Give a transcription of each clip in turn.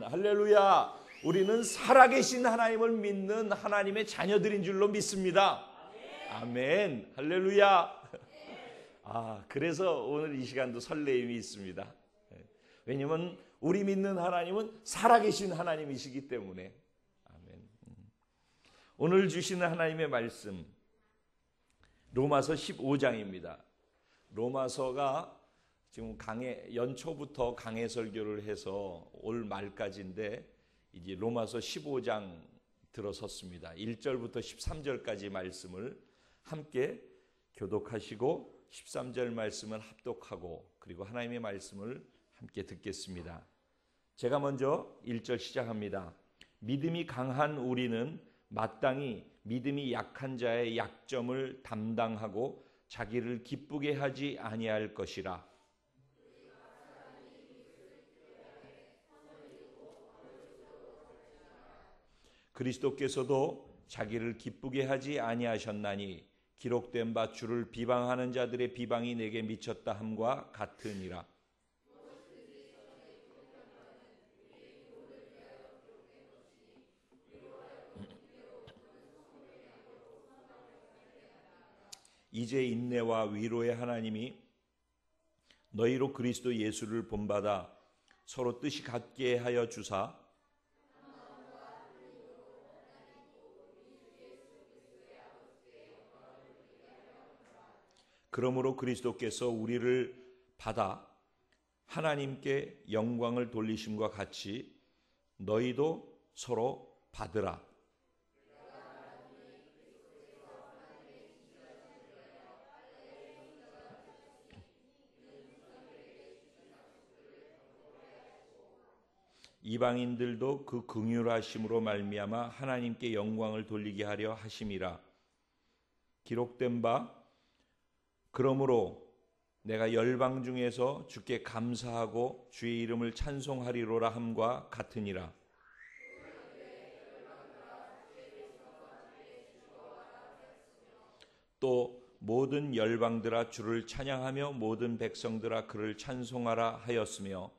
할렐루야. 우리는 살아계신 하나님을 믿는 하나님의 자녀들인 줄로 믿습니다. 아멘. 할렐루야. 그래서 오늘 이 시간도 설레임이 있습니다. 왜냐하면 우리 믿는 하나님은 살아계신 하나님이시기 때문에. 아멘. 오늘 주시는 하나님의 말씀 로마서 15장입니다. 로마서가 지금 연초부터 강해 설교를 해서 올 말까지인데 이제 로마서 15장 들어섰습니다. 1절부터 13절까지 말씀을 함께 교독하시고 13절 말씀을 합독하고 그리고 하나님의 말씀을 함께 듣겠습니다. 제가 먼저 1절 시작합니다. 믿음이 강한 우리는 마땅히 믿음이 약한 자의 약점을 담당하고 자기를 기쁘게 하지 아니할 것이라. 그리스도께서도 자기를 기쁘게 하지 아니하셨나니 기록된 바 주를 비방하는 자들의 비방이 내게 미쳤다 함과 같으니라. 이제 인내와 위로의 하나님이 너희로 그리스도 예수를 본받아 서로 뜻이 같게 하여 주사 그러므로 그리스도께서 우리를 받아 하나님께 영광을 돌리심과 같이 너희도 서로 받으라. 이방인들도 그 긍휼하심으로 말미암아 하나님께 영광을 돌리게 하려 하심이라. 기록된 바 그러므로 내가 열방 중에서 주께 감사하고 주의 이름을 찬송하리로라 함과 같으니라. 또 모든 열방들아 주를 찬양하며 모든 백성들아 그를 찬송하라 하였으며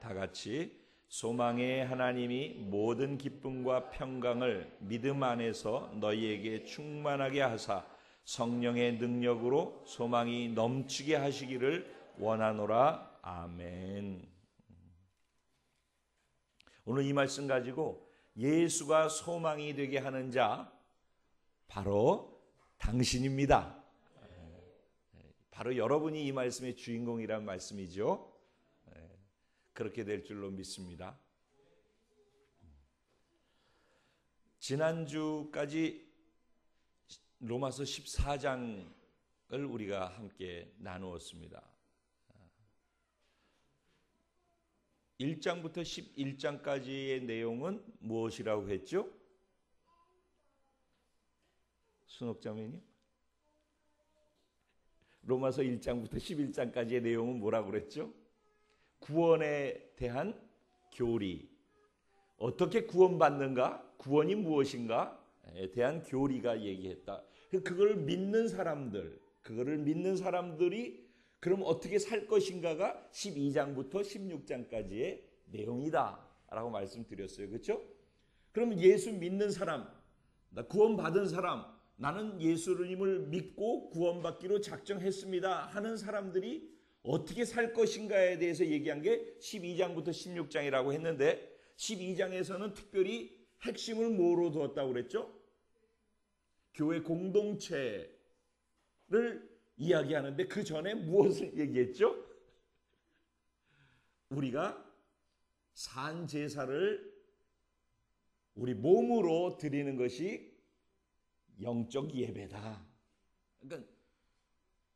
다 같이 소망의 하나님이 모든 기쁨과 평강을 믿음 안에서 너희에게 충만하게 하사 성령의 능력으로 소망이 넘치게 하시기를 원하노라. 아멘. 오늘 이 말씀 가지고 예수가 소망이 되게 하는 자 바로 당신입니다. 바로 여러분이 이 말씀의 주인공이란 말씀이죠. 그렇게 될 줄로 믿습니다. 지난주까지 로마서 14장을 우리가 함께 나누었습니다. 1장부터 11장까지의 내용은 무엇이라고 했죠? 순옥자매님? 로마서 1장부터 11장까지의 내용은 뭐라고 그랬죠? 구원에 대한 교리, 어떻게 구원받는가, 구원이 무엇인가에 대한 교리가 얘기했다. 그걸 믿는 사람들이 그럼 어떻게 살 것인가가 12장부터 16장까지의 내용이다 라고 말씀드렸어요. 그렇죠? 그럼 예수 믿는 사람, 구원받은 사람, 나는 예수님을 믿고 구원받기로 작정했습니다 하는 사람들이 어떻게 살 것인가에 대해서 얘기한 게 12장부터 16장이라고 했는데 12장에서는 특별히 핵심을 뭐로 두었다고 그랬죠? 교회 공동체를 이야기하는데 그 전에 무엇을 얘기했죠? 우리가 산 제사를 우리 몸으로 드리는 것이 영적 예배다. 그러니까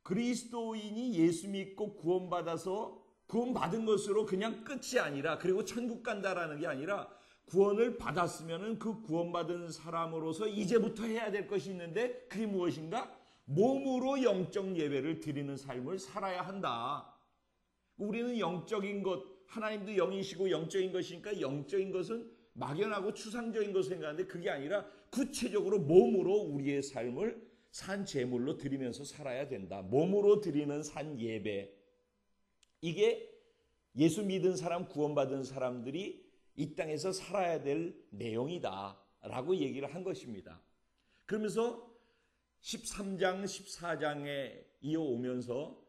그리스도인이 예수 믿고 구원받아서 구원받은 것으로 그냥 끝이 아니라 그리고 천국 간다라는 게 아니라 구원을 받았으면 그 구원받은 사람으로서 이제부터 해야 될 것이 있는데 그게 무엇인가? 몸으로 영적 예배를 드리는 삶을 살아야 한다. 우리는 영적인 것, 하나님도 영이시고 영적인 것이니까 영적인 것은 막연하고 추상적인 것을 생각하는데 그게 아니라 구체적으로 몸으로 우리의 삶을 산 제물로 드리면서 살아야 된다. 몸으로 드리는 산 예배. 이게 예수 믿은 사람, 구원받은 사람들이 이 땅에서 살아야 될 내용이다 라고 얘기를 한 것입니다. 그러면서 13장, 14장에 이어오면서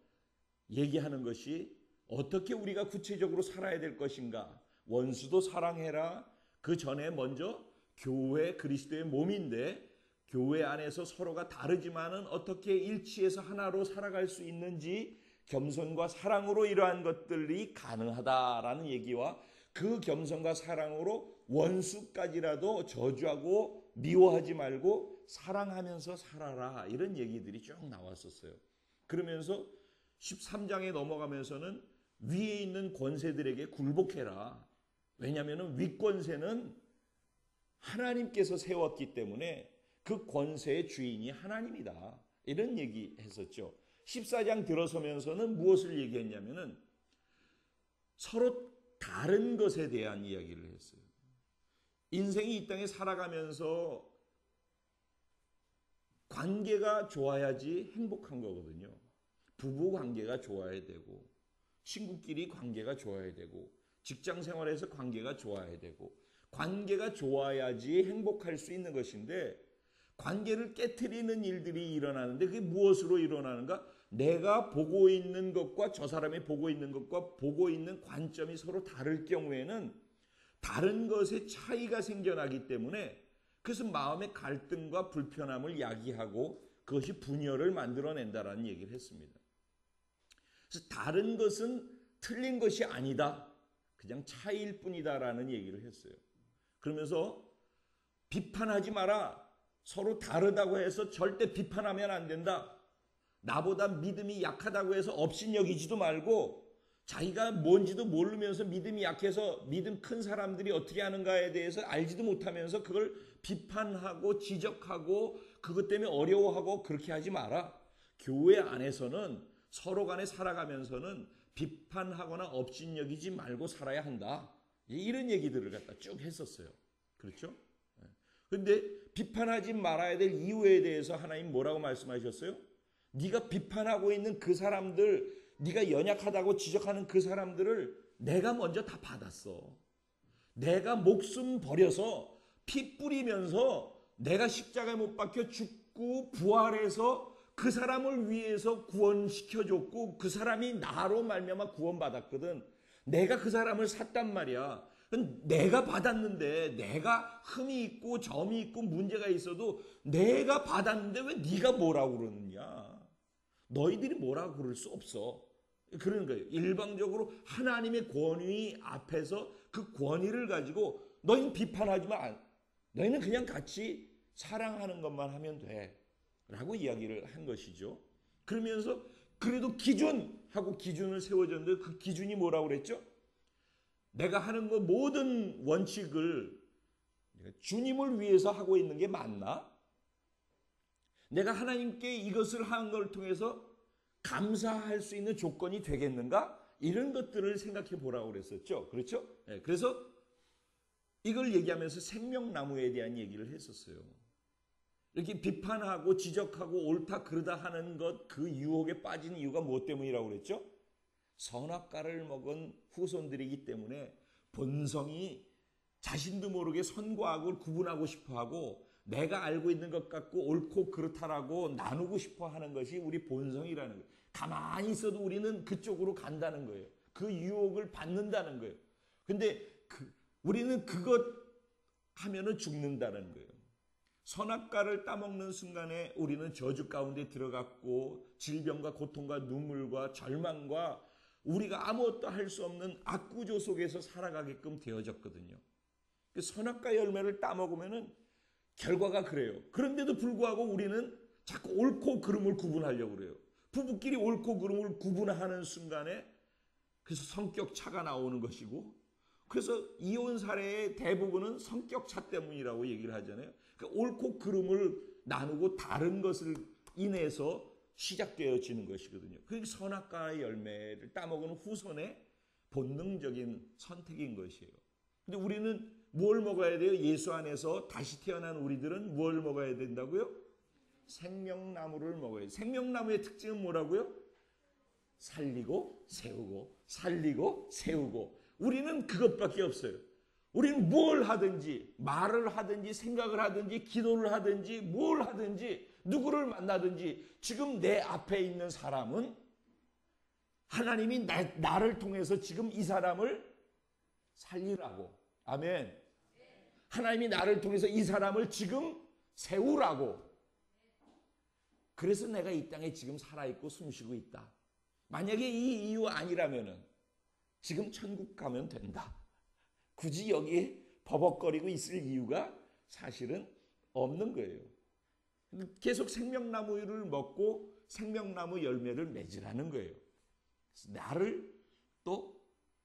얘기하는 것이 어떻게 우리가 구체적으로 살아야 될 것인가. 원수도 사랑해라. 그 전에 먼저 교회, 그리스도의 몸인데 교회 안에서 서로가 다르지만은 어떻게 일치해서 하나로 살아갈 수 있는지 겸손과 사랑으로 이러한 것들이 가능하다라는 얘기와 그 겸손과 사랑으로 원수까지라도 저주하고 미워하지 말고 사랑하면서 살아라, 이런 얘기들이 쭉 나왔었어요. 그러면서 13장에 넘어가면서는 위에 있는 권세들에게 굴복해라. 왜냐하면 윗권세는 하나님께서 세웠기 때문에 그 권세의 주인이 하나님이다, 이런 얘기 했었죠. 14장 들어서면서는 무엇을 얘기했냐면은 서로 다른 것에 대한 이야기를 했어요. 인생이 이 땅에 살아가면서 관계가 좋아야지 행복한 거거든요. 부부 관계가 좋아야 되고, 친구끼리 관계가 좋아야 되고, 직장 생활에서 관계가 좋아야 되고, 관계가 좋아야지 행복할 수 있는 것인데, 관계를 깨트리는 일들이 일어나는데 그게 무엇으로 일어나는가? 내가 보고 있는 것과 저 사람이 보고 있는 것과 보고 있는 관점이 서로 다를 경우에는 다른 것에 차이가 생겨나기 때문에, 그래서 마음의 갈등과 불편함을 야기하고 그것이 분열을 만들어낸다라는 얘기를 했습니다. 그래서 다른 것은 틀린 것이 아니다, 그냥 차이일 뿐이다라는 얘기를 했어요. 그러면서 비판하지 마라. 서로 다르다고 해서 절대 비판하면 안 된다. 나보다 믿음이 약하다고 해서 업신여기지도 말고, 자기가 뭔지도 모르면서 믿음이 약해서 믿음 큰 사람들이 어떻게 하는가에 대해서 알지도 못하면서 그걸 비판하고 지적하고 그것 때문에 어려워하고 그렇게 하지 마라. 교회 안에서는 서로 간에 살아가면서는 비판하거나 업신여기지 말고 살아야 한다. 이런 얘기들을 갖다 쭉 했었어요. 그렇죠? 그런데 비판하지 말아야 될 이유에 대해서 하나님 뭐라고 말씀하셨어요? 네가 비판하고 있는 그 사람들, 네가 연약하다고 지적하는 그 사람들을 내가 먼저 다 받았어. 내가 목숨 버려서 피 뿌리면서 내가 십자가에 못 박혀 죽고 부활해서 그 사람을 위해서 구원시켜줬고, 그 사람이 나로 말미암아 구원받았거든. 내가 그 사람을 샀단 말이야. 내가 받았는데, 내가 흠이 있고 점이 있고 문제가 있어도 내가 받았는데 왜 네가 뭐라고 그러느냐. 너희들이 뭐라고 그럴 수 없어. 그런 거예요. 일방적으로 하나님의 권위 앞에서 그 권위를 가지고 너희는 비판하지 마. 너희는 그냥 같이 사랑하는 것만 하면 돼. 라고 이야기를 한 것이죠. 그러면서 그래도 기준하고 기준을 세워줬는데 그 기준이 뭐라고 그랬죠? 내가 하는 거 모든 원칙을 주님을 위해서 하고 있는 게 맞나? 내가 하나님께 이것을 하는 걸 통해서 감사할 수 있는 조건이 되겠는가? 이런 것들을 생각해 보라고 그랬었죠. 그렇죠? 네, 그래서 이걸 얘기하면서 생명나무에 대한 얘기를 했었어요. 이렇게 비판하고 지적하고 옳다 그르다 하는 것, 그 유혹에 빠진 이유가 무엇 때문이라고 그랬죠? 선악과를 먹은 후손들이기 때문에 본성이 자신도 모르게 선과 악을 구분하고 싶어하고 내가 알고 있는 것 같고 옳고 그렇다라고 나누고 싶어 하는 것이 우리 본성이라는 거예요. 가만히 있어도 우리는 그쪽으로 간다는 거예요. 그 유혹을 받는다는 거예요. 근데 우리는 그것 하면은 죽는다는 거예요. 선악과를 따먹는 순간에 우리는 저주 가운데 들어갔고 질병과 고통과 눈물과 절망과 우리가 아무것도 할 수 없는 악구조 속에서 살아가게끔 되어졌거든요. 선악과 열매를 따먹으면은 결과가 그래요. 그런데도 불구하고 우리는 자꾸 옳고 그름을 구분하려고 그래요. 부부끼리 옳고 그름을 구분하는 순간에 그래서 성격 차가 나오는 것이고, 그래서 이혼 사례의 대부분은 성격 차 때문이라고 얘기를 하잖아요. 그러니까 옳고 그름을 나누고 다른 것을 인해서 시작되어지는 것이거든요. 그게 선악과의 열매를 따먹은 후손의 본능적인 선택인 것이에요. 근데 우리는 뭘 먹어야 돼요? 예수 안에서 다시 태어난 우리들은 뭘 먹어야 된다고요? 생명나무를 먹어야 돼요. 생명나무의 특징은 뭐라고요? 살리고 세우고 살리고 세우고. 우리는 그것밖에 없어요. 우리는 뭘 하든지 말을 하든지 생각을 하든지 기도를 하든지 뭘 하든지 누구를 만나든지 지금 내 앞에 있는 사람은 하나님이 나를 통해서 지금 이 사람을 살리라고. 아멘. 하나님이 나를 통해서 이 사람을 지금 세우라고. 그래서 내가 이 땅에 지금 살아있고 숨쉬고 있다. 만약에 이 이유 아니라면은 지금 천국 가면 된다. 굳이 여기에 버벅거리고 있을 이유가 사실은 없는 거예요. 계속 생명나무를 먹고 생명나무 열매를 맺으라는 거예요. 나를 또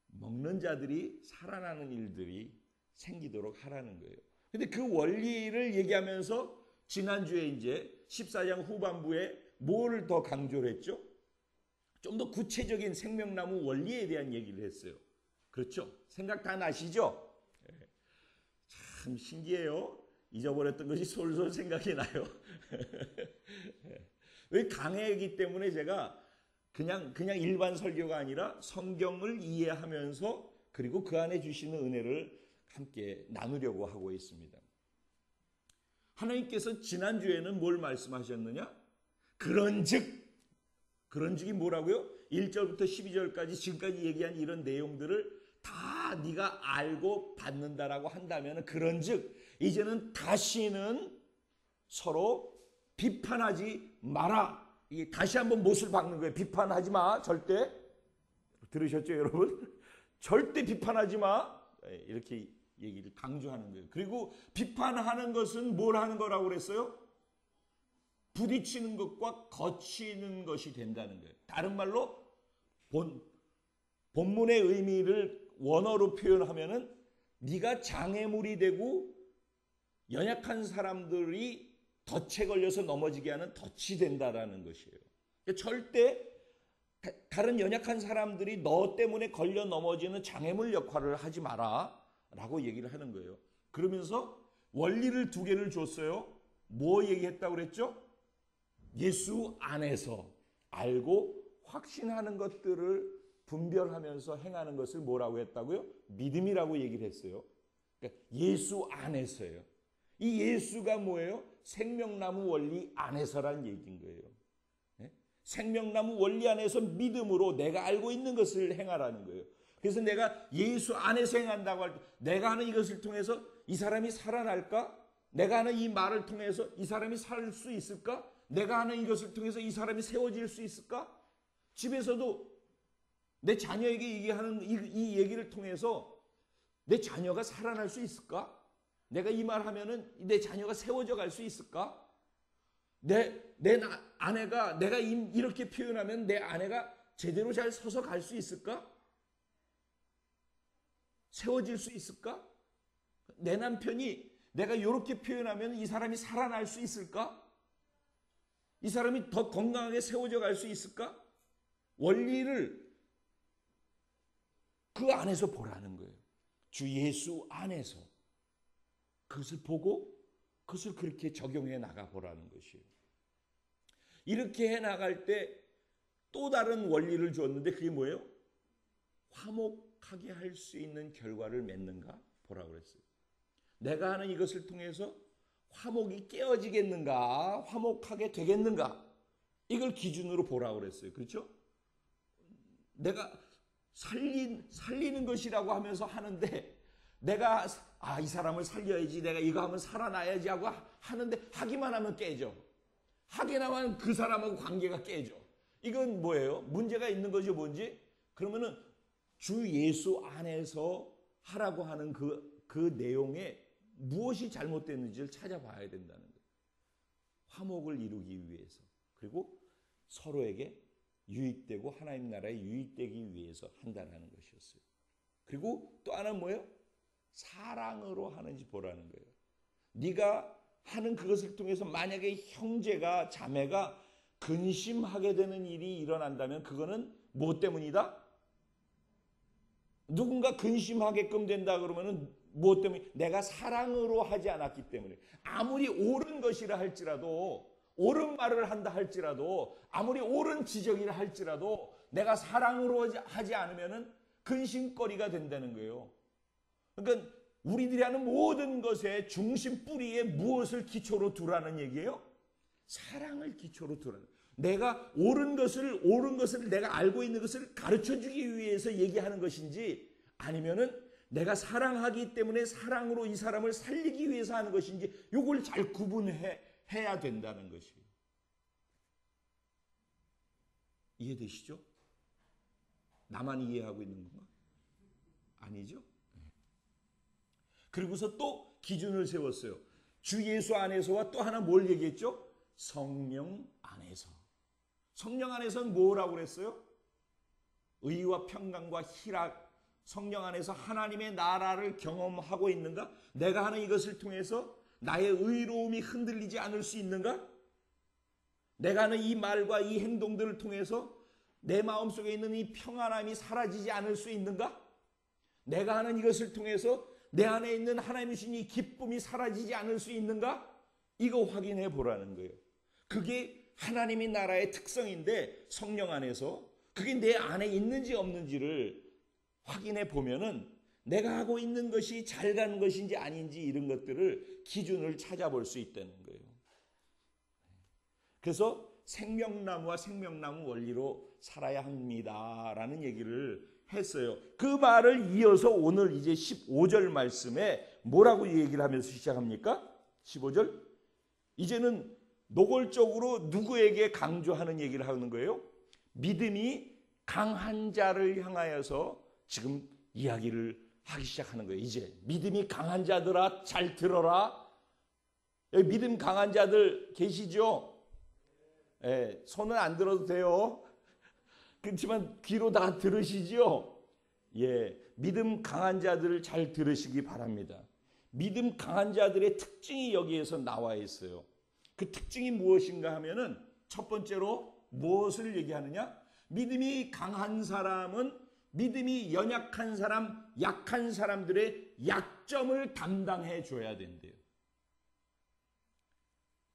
먹는 자들이 살아나는 일들이 생기도록 하라는 거예요. 근데 그 원리를 얘기하면서 지난주에 이제 14장 후반부에 뭘 더 강조를 했죠? 좀 더 구체적인 생명나무 원리에 대한 얘기를 했어요. 그렇죠? 생각 다 나시죠? 참 신기해요. 잊어버렸던 것이 솔솔 생각이 나요. 왜 강해이기 때문에 제가 그냥 일반 설교가 아니라 성경을 이해하면서 그리고 그 안에 주시는 은혜를 함께 나누려고 하고 있습니다. 하나님께서 지난주에는 뭘 말씀하셨느냐? 그런즉이 뭐라고요? 1절부터 12절까지 지금까지 얘기한 이런 내용들을 다 네가 알고 받는다라고 한다면 그런즉 이제는 다시는 서로 비판하지 마라. 이게 다시 한번 못을 박는 거예요. 비판하지 마. 절대. 들으셨죠, 여러분? 절대 비판하지 마. 이렇게 얘기를 강조하는 거예요. 그리고 비판하는 것은 뭘 하는 거라고 그랬어요? 부딪히는 것과 거치는 것이 된다는 거예요. 다른 말로 본문의 의미를 원어로 표현하면은 네가 장애물이 되고 연약한 사람들이 덫에 걸려서 넘어지게 하는 덫이 된다라는 것이에요. 절대 다른 연약한 사람들이 너 때문에 걸려 넘어지는 장애물 역할을 하지 마라 라고 얘기를 하는 거예요. 그러면서 원리를 두 개를 줬어요. 뭐 얘기했다고 그랬죠? 예수 안에서 알고 확신하는 것들을 분별하면서 행하는 것을 뭐라고 했다고요? 믿음이라고 얘기를 했어요. 그러니까 예수 안에서요. 이 예수가 뭐예요? 생명나무 원리 안에서란 얘기인 거예요. 네? 생명나무 원리 안에서 믿음으로 내가 알고 있는 것을 행하라는 거예요. 그래서 내가 예수 안에서 행한다고 할 때 내가 하는 이것을 통해서 이 사람이 살아날까? 내가 하는 이 말을 통해서 이 사람이 살 수 있을까? 내가 하는 이것을 통해서 이 사람이 세워질 수 있을까? 집에서도 내 자녀에게 얘기하는 이 얘기를 통해서 내 자녀가 살아날 수 있을까? 내가 이 말 하면은 내 자녀가 세워져 갈 수 있을까? 내 아내가 내가 이렇게 표현하면 내 아내가 제대로 잘 서서 갈 수 있을까? 세워질 수 있을까? 내 남편이 내가 이렇게 표현하면 이 사람이 살아날 수 있을까? 이 사람이 더 건강하게 세워져 갈 수 있을까? 원리를 그 안에서 보라는 거예요. 주 예수 안에서 그것을 보고 그것을 그렇게 적용해 나가 보라는 것이에요. 이렇게 해 나갈 때 또 다른 원리를 줬는데 그게 뭐예요? 화목하게 할 수 있는 결과를 맺는가 보라고 그랬어요. 내가 하는 이것을 통해서 화목이 깨어지겠는가? 화목하게 되겠는가? 이걸 기준으로 보라고 그랬어요. 그렇죠? 내가 살리는 것이라고 하면서 하는데 내가 이 사람을 살려야지, 내가 이거 하면 살아나야지 하고 하는데 하기만 하면 깨져. 하기만 하면 그 사람하고 관계가 깨져. 이건 뭐예요? 문제가 있는 거죠, 뭔지? 그러면은 주 예수 안에서 하라고 하는 그 내용에 무엇이 잘못됐는지를 찾아봐야 된다는 거예요. 화목을 이루기 위해서. 그리고 서로에게 유익되고 하나님 나라에 유익되기 위해서 한다는 것이었어요. 그리고 또 하나는 뭐예요? 사랑으로 하는지 보라는 거예요. 네가 하는 그것을 통해서 만약에 형제가 자매가 근심하게 되는 일이 일어난다면 그거는 뭐 때문이다? 누군가 근심하게끔 된다 그러면은 무엇 때문에? 내가 사랑으로 하지 않았기 때문에. 아무리 옳은 것이라 할지라도, 옳은 말을 한다 할지라도, 아무리 옳은 지적이라 할지라도 내가 사랑으로 하지 않으면은 근심거리가 된다는 거예요. 그러니까 우리들이 하는 모든 것의 중심 뿌리에 무엇을 기초로 두라는 얘기예요? 사랑을 기초로 두라는. 내가 옳은 것을 내가 알고 있는 것을 가르쳐 주기 위해서 얘기하는 것인지, 아니면은 내가 사랑하기 때문에 사랑으로 이 사람을 살리기 위해서 하는 것인지, 이걸 잘 구분해야 된다는 것이에요. 이해되시죠? 나만 이해하고 있는 건가? 아니죠? 그리고서 또 기준을 세웠어요. 주 예수 안에서와 또 하나 뭘 얘기했죠? 성령 안에서. 성령 안에서는 뭐라고 그랬어요? 의와 평강과 희락. 성령 안에서 하나님의 나라를 경험하고 있는가? 내가 하는 이것을 통해서 나의 의로움이 흔들리지 않을 수 있는가? 내가 하는 이 말과 이 행동들을 통해서 내 마음속에 있는 이 평안함이 사라지지 않을 수 있는가? 내가 하는 이것을 통해서 내 안에 있는 하나님이 주신 이 기쁨이 사라지지 않을 수 있는가? 이거 확인해 보라는 거예요. 그게 하나님의 나라의 특성인데, 성령 안에서 그게 내 안에 있는지 없는지를 확인해 보면은 내가 하고 있는 것이 잘 가는 것인지 아닌지 이런 것들을 기준을 찾아볼 수 있다는 거예요. 그래서 생명나무와 생명나무 원리로 살아야 합니다라는 얘기를 했어요. 그 말을 이어서 오늘 이제 15절 말씀에 뭐라고 얘기를 하면서 시작합니까? 15절. 이제는 노골적으로 누구에게 강조하는 얘기를 하는 거예요? 믿음이 강한 자를 향하여서 지금 이야기를 하기 시작하는 거예요. 이제 믿음이 강한 자들아 잘 들어라. 여기 믿음 강한 자들 계시죠? 예, 손은 안 들어도 돼요. 그렇지만 귀로 다 들으시죠? 예, 믿음 강한 자들을 잘 들으시기 바랍니다. 믿음 강한 자들의 특징이 여기에서 나와 있어요. 그 특징이 무엇인가 하면은 첫 번째로 무엇을 얘기하느냐? 믿음이 강한 사람은 믿음이 연약한 사람, 약한 사람들의 약점을 담당해 줘야 된대요.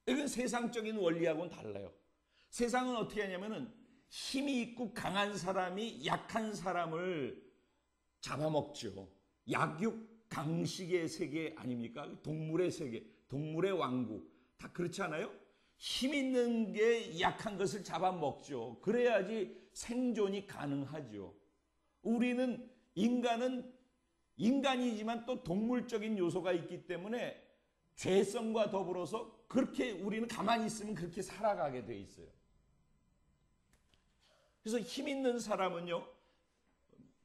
이건 세상적인 원리하고는 달라요. 세상은 어떻게 하냐면은 힘이 있고 강한 사람이 약한 사람을 잡아먹죠. 약육 강식의 세계 아닙니까? 동물의 세계, 동물의 왕국. 다 그렇지 않아요? 힘 있는 게 약한 것을 잡아먹죠. 그래야지 생존이 가능하죠. 우리는 인간은 인간이지만 또 동물적인 요소가 있기 때문에 죄성과 더불어서 그렇게 우리는 가만히 있으면 그렇게 살아가게 돼 있어요. 그래서 힘 있는 사람은요,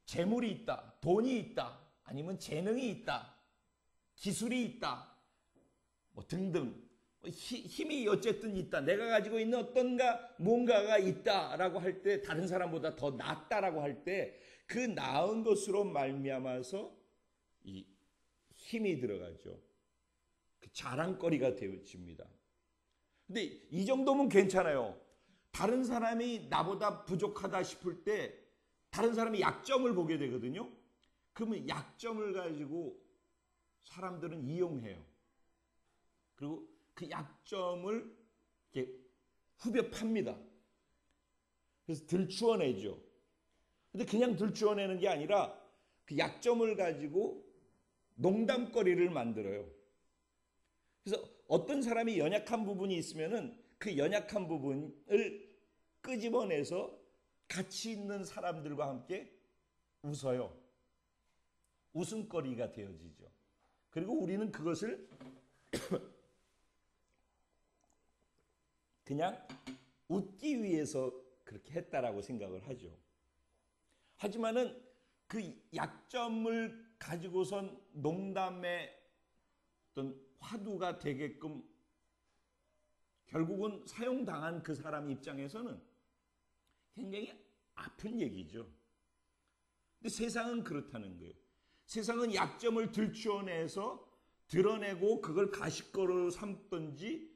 재물이 있다, 돈이 있다, 아니면 재능이 있다, 기술이 있다, 뭐 등등 힘이 어쨌든 있다, 내가 가지고 있는 어떤가 뭔가가 있다라고 할 때, 다른 사람보다 더 낫다라고 할 때 그 나은 것으로 말미암아서 이 힘이 들어가죠. 그 자랑거리가 되어집니다. 근데 이 정도면 괜찮아요. 다른 사람이 나보다 부족하다 싶을 때 다른 사람이 약점을 보게 되거든요. 그러면 약점을 가지고 사람들은 이용해요. 그리고 그 약점을 이렇게 후벼 팝니다. 그래서 들추어내죠. 근데 그냥 들추어내는 게 아니라 그 약점을 가지고 농담거리를 만들어요. 그래서 어떤 사람이 연약한 부분이 있으면은 그 연약한 부분을 끄집어내서 가치 있는 사람들과 함께 웃어요. 웃음거리가 되어지죠. 그리고 우리는 그것을 그냥 웃기 위해서 그렇게 했다라고 생각을 하죠. 하지만은 그 약점을 가지고선 농담의 어떤 화두가 되게끔 결국은 사용당한 그 사람 입장에서는 굉장히 아픈 얘기죠. 근데 세상은 그렇다는 거예요. 세상은 약점을 들추어내서 드러내고 그걸 가십거리로 삼든지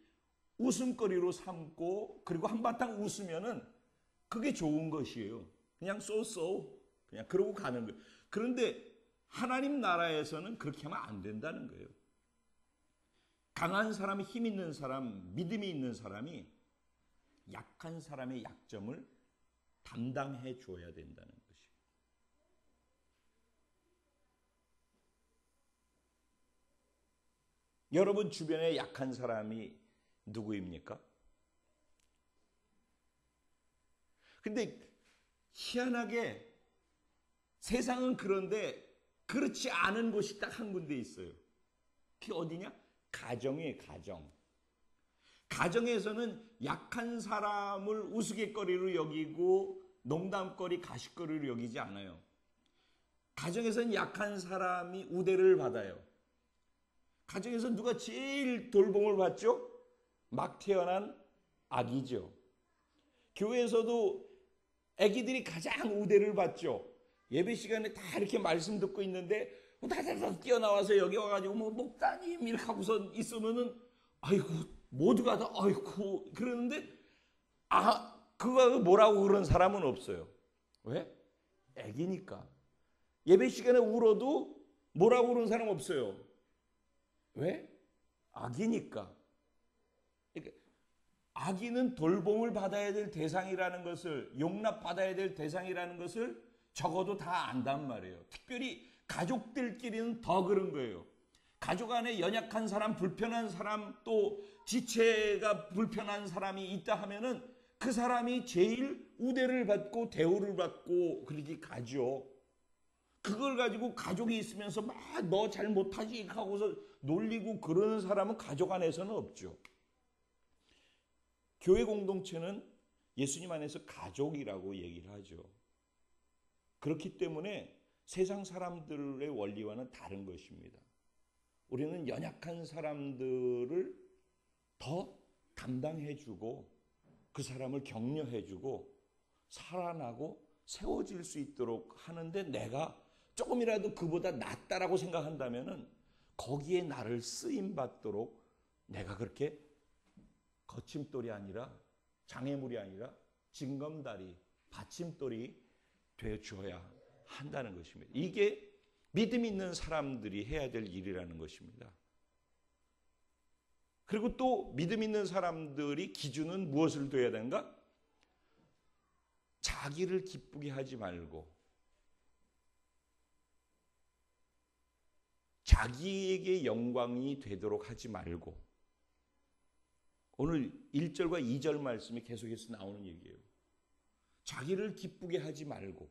웃음거리로 삼고 그리고 한바탕 웃으면은 그게 좋은 것이에요. 그냥 쏘 그냥 그러고 가는 거예요. 그런데 하나님 나라에서는 그렇게 하면 안 된다는 거예요. 강한 사람, 힘 있는 사람, 믿음이 있는 사람이 약한 사람의 약점을 담당해 줘야 된다는 것이에요. 여러분 주변에 약한 사람이 누구입니까? 근데 희한하게 세상은 그런데 그렇지 않은 곳이 딱 한 군데 있어요. 그게 어디냐? 가정이에요, 가정. 가정에서는 약한 사람을 우스갯거리로 여기고 농담거리, 가십거리로 여기지 않아요. 가정에서는 약한 사람이 우대를 받아요. 가정에서 누가 제일 돌봄을 받죠? 막 태어난 아기죠. 교회에서도 아기들이 가장 우대를 받죠. 예배 시간에 다 이렇게 말씀 듣고 있는데 다다다 뛰어나와서 여기 와가지고 뭐 목사님 이렇게 하고서 있으면은 아이고 모두가 다 아이고 그러는데 그거 뭐라고 그런 사람은 없어요. 왜? 아기니까. 예배 시간에 울어도 뭐라고 그런 사람 없어요. 왜? 아기니까. 그러니까 아기는 돌봄을 받아야 될 대상이라는 것을, 용납받아야 될 대상이라는 것을 적어도 다 안단 말이에요. 특별히 가족들끼리는 더 그런 거예요. 가족 안에 연약한 사람, 불편한 사람, 또 지체가 불편한 사람이 있다 하면은 그 사람이 제일 우대를 받고 대우를 받고 그렇게 가죠. 그걸 가지고 가족이 있으면서 막 너 잘 못하지 하고서 놀리고 그러는 사람은 가족 안에서는 없죠. 교회 공동체는 예수님 안에서 가족이라고 얘기를 하죠. 그렇기 때문에 세상 사람들의 원리와는 다른 것입니다. 우리는 연약한 사람들을 더 담당해주고 그 사람을 격려해주고 살아나고 세워질 수 있도록 하는데 내가 조금이라도 그보다 낫다라고 생각한다면은 거기에 나를 쓰임받도록 내가 그렇게 거침돌이 아니라 장애물이 아니라 징검다리, 받침돌이 되어줘야 한다는 것입니다. 이게 믿음 있는 사람들이 해야 될 일이라는 것입니다. 그리고 또 믿음 있는 사람들이 기준은 무엇을 둬야 되는가? 자기를 기쁘게 하지 말고 자기에게 영광이 되도록 하지 말고 오늘 1절과 2절 말씀이 계속해서 나오는 얘기예요. 자기를 기쁘게 하지 말고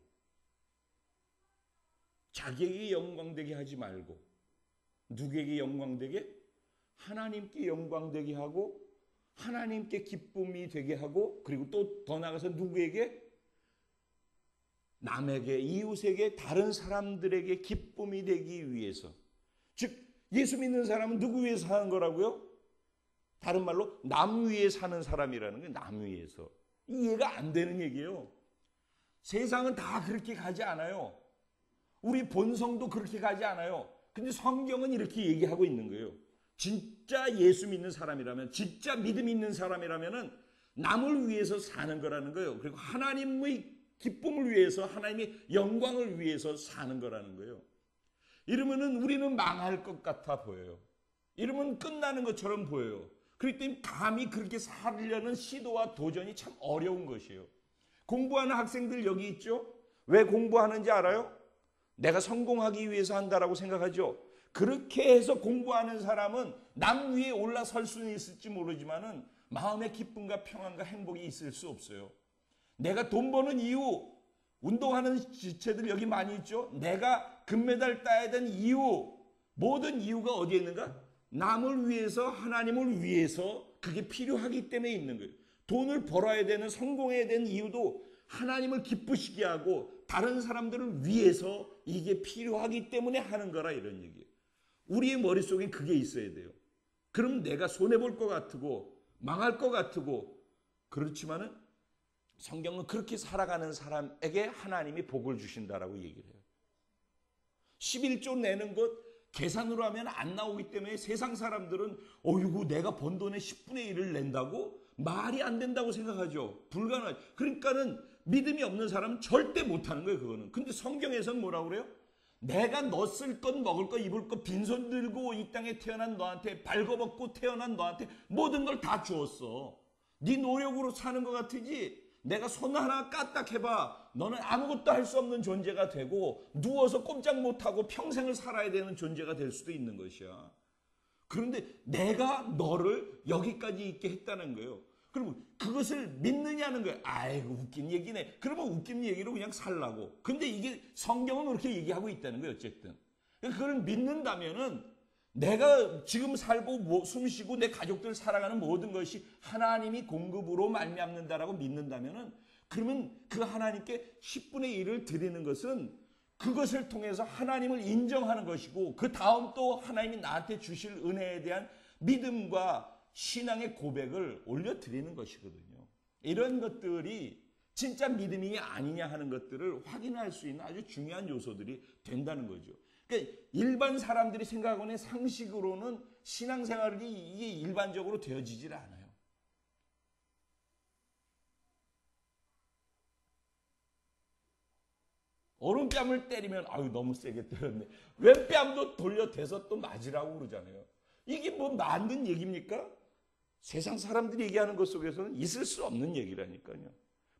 자기에게 영광되게 하지 말고 누구에게 영광되게? 하나님께 영광되게 하고 하나님께 기쁨이 되게 하고 그리고 또 더 나아가서 누구에게? 남에게, 이웃에게, 다른 사람들에게 기쁨이 되기 위해서. 즉 예수 믿는 사람은 누구 위해서 사는 거라고요? 다른 말로 남 위에 사는 사람이라는 게 남 위에서. 이해가 안 되는 얘기예요. 세상은 다 그렇게 가지 않아요. 우리 본성도 그렇게 가지 않아요. 근데 성경은 이렇게 얘기하고 있는 거예요. 진짜 예수 믿는 사람이라면, 진짜 믿음 있는 사람이라면 남을 위해서 사는 거라는 거예요. 그리고 하나님의 기쁨을 위해서, 하나님의 영광을 위해서 사는 거라는 거예요. 이러면은 우리는 망할 것 같아 보여요. 이러면 끝나는 것처럼 보여요. 그렇기 때문에 감히 그렇게 살려는 시도와 도전이 참 어려운 것이에요. 공부하는 학생들 여기 있죠? 왜 공부하는지 알아요? 내가 성공하기 위해서 한다라고 생각하죠. 그렇게 해서 공부하는 사람은 남 위에 올라설 수는 있을지 모르지만은 마음의 기쁨과 평안과 행복이 있을 수 없어요. 내가 돈 버는 이유, 운동하는 지체들 여기 많이 있죠? 내가 금메달 따야 된 이유, 모든 이유가 어디에 있는가? 남을 위해서, 하나님을 위해서 그게 필요하기 때문에 있는 거예요. 돈을 벌어야 되는, 성공해야 되는 이유도 하나님을 기쁘시게 하고 다른 사람들을 위해서 이게 필요하기 때문에 하는 거라 이런 얘기예요. 우리의 머릿속에 그게 있어야 돼요. 그럼 내가 손해볼 것 같고 망할 것 같고 그렇지만은 성경은 그렇게 살아가는 사람에게 하나님이 복을 주신다라고 얘기를 해요. 11조 내는 것 계산으로 하면 안 나오기 때문에 세상 사람들은 어이구 내가 번 돈의 10분의 1을 낸다고? 말이 안 된다고 생각하죠. 불가능하죠. 그러니까는 믿음이 없는 사람은 절대 못하는 거예요. 그거는. 근데 성경에서는 뭐라고 그래요? 내가 너 쓸 것, 먹을 것, 입을 것, 빈손 들고 이 땅에 태어난 너한테, 발거벗고 태어난 너한테 모든 걸 다 주었어. 네 노력으로 사는 것 같으지? 내가 손 하나 까딱해봐. 너는 아무것도 할 수 없는 존재가 되고 누워서 꼼짝 못하고 평생을 살아야 되는 존재가 될 수도 있는 것이야. 그런데 내가 너를 여기까지 있게 했다는 거예요. 그러면 그것을 믿느냐는 거예요. 아이고 웃긴 얘기네. 그러면 웃긴 얘기로 그냥 살라고. 근데 이게 성경은 그렇게 얘기하고 있다는 거예요. 어쨌든. 그걸 믿는다면은 내가 지금 살고 숨쉬고 내 가족들 살아가는 모든 것이 하나님이 공급으로 말미암는다라고 믿는다면은, 그러면 그 하나님께 10분의 1을 드리는 것은 그것을 통해서 하나님을 인정하는 것이고, 그 다음 또 하나님이 나한테 주실 은혜에 대한 믿음과 신앙의 고백을 올려드리는 것이거든요. 이런 것들이 진짜 믿음이 아니냐 하는 것들을 확인할 수 있는 아주 중요한 요소들이 된다는 거죠. 그러니까 일반 사람들이 생각하는 상식으로는 신앙생활이 이게 일반적으로 되어지질 않아요. 오른뺨을 때리면 아유 너무 세게 때렸네. 왼뺨도 돌려대서 또 맞으라고 그러잖아요. 이게 뭐 맞는 얘기입니까? 세상 사람들이 얘기하는 것 속에서는 있을 수 없는 얘기라니까요.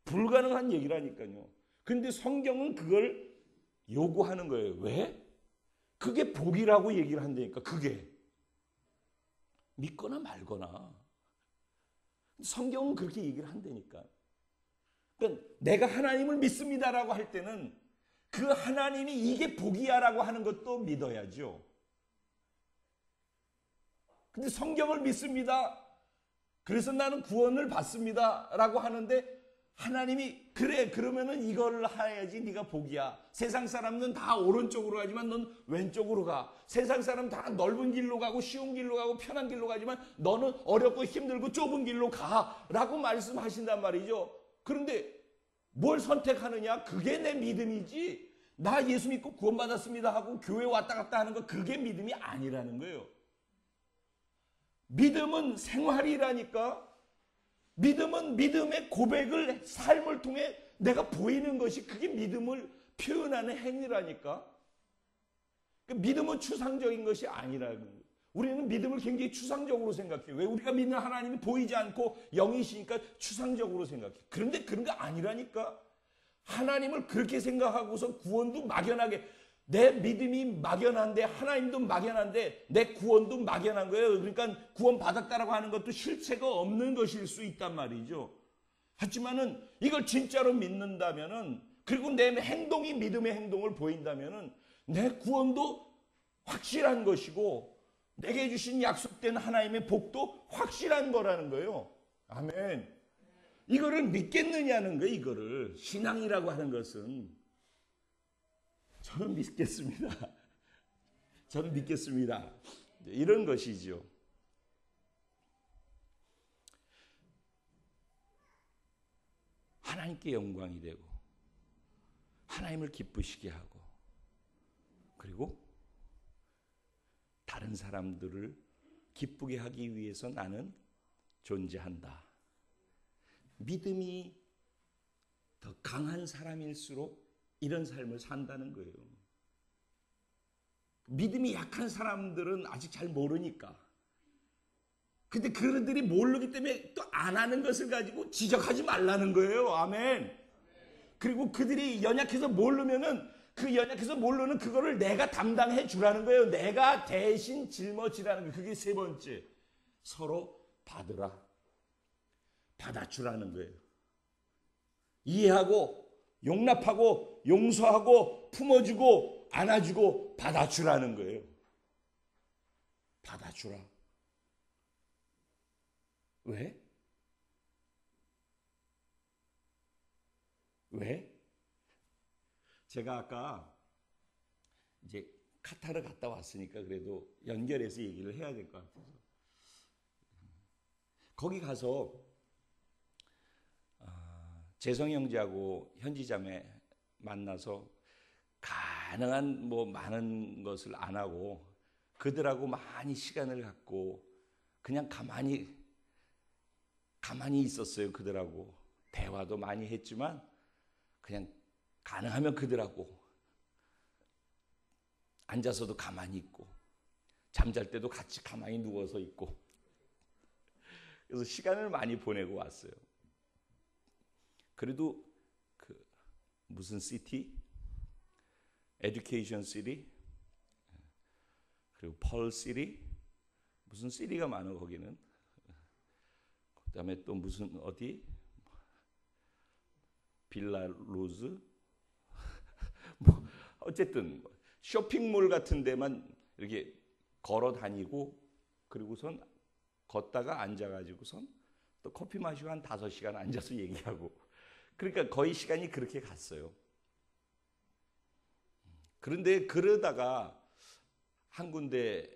불가능한 얘기라니까요. 근데 성경은 그걸 요구하는 거예요. 왜? 그게 복이라고 얘기를 한다니까. 그게 믿거나 말거나. 성경은 그렇게 얘기를 한다니까. 그러니까 내가 하나님을 믿습니다라고 할 때는 그 하나님이 이게 복이야라고 하는 것도 믿어야죠. 근데 성경을 믿습니다. 그래서 나는 구원을 받습니다 라고 하는데 하나님이 그래 그러면은 이걸 해야지 네가 복이야. 세상 사람은 다 오른쪽으로 가지만 넌 왼쪽으로 가. 세상 사람 다 넓은 길로 가고 쉬운 길로 가고 편한 길로 가지만 너는 어렵고 힘들고 좁은 길로 가 라고 말씀하신단 말이죠. 그런데 뭘 선택하느냐? 그게 내 믿음이지. 나 예수 믿고 구원받았습니다 하고 교회 왔다 갔다 하는 거 그게 믿음이 아니라는 거예요. 믿음은 생활이라니까. 믿음은 믿음의 고백을 삶을 통해 내가 보이는 것이 그게 믿음을 표현하는 행위라니까. 믿음은 추상적인 것이 아니라는 거예요. 우리는 믿음을 굉장히 추상적으로 생각해요. 왜? 우리가 믿는 하나님이 보이지 않고 영이시니까 추상적으로 생각해요. 그런데 그런 거 아니라니까. 하나님을 그렇게 생각하고서 구원도 막연하게, 내 믿음이 막연한데 하나님도 막연한데 내 구원도 막연한 거예요. 그러니까 구원 받았다라고 하는 것도 실체가 없는 것일 수 있단 말이죠. 하지만은 이걸 진짜로 믿는다면은, 그리고 내 행동이 믿음의 행동을 보인다면은 내 구원도 확실한 것이고 내게 주신 약속된 하나님의 복도 확실한 거라는 거예요. 아멘. 이거를 믿겠느냐는 거예요. 이거를 신앙이라고 하는 것은. 저는 믿겠습니다. 저는 믿겠습니다. 이런 것이죠. 하나님께 영광이 되고 하나님을 기쁘시게 하고, 그리고 다른 사람들을 기쁘게 하기 위해서 나는 존재한다. 믿음이 더 강한 사람일수록 이런 삶을 산다는 거예요. 믿음이 약한 사람들은 아직 잘 모르니까. 근데 그들이 모르기 때문에 또 안 하는 것을 가지고 지적하지 말라는 거예요. 아멘. 그리고 그들이 연약해서 모르면은 그 연약해서 모르는 그거를 내가 담당해 주라는 거예요. 내가 대신 짊어지라는 거예요. 그게 세 번째. 서로 받으라. 받아주라는 거예요. 이해하고 용납하고 용서하고 품어주고 안아주고 받아주라는 거예요. 받아주라. 왜? 왜? 제가 아까 이제 카타르 갔다 왔으니까 그래도 연결해서 얘기를 해야 될 것 같아서. 거기 가서 재성 형제하고 현지자매 만나서 가능한 많은 것을 안 하고 그들하고 많이 시간을 갖고 그냥 가만히 있었어요. 그들하고 대화도 많이 했지만 그냥 가능하면 그들하고 앉아서도 가만히 있고 잠잘 때도 같이 가만히 누워서 있고 그래서 시간을 많이 보내고 왔어요. 그래도 그 무슨 시티? 에듀케이션 시티? 그리고 펄 시티? 무슨 시티가 많아 거기는. 그다음에 또 무슨 어디? 빌라 로즈? 뭐 어쨌든 쇼핑몰 같은 데만 이렇게 걸어 다니고 그리고선 걷다가 앉아가지고선 또 커피 마시고 한 5시간 앉아서 얘기하고 그러니까 거의 시간이 그렇게 갔어요. 그런데 그러다가 한 군데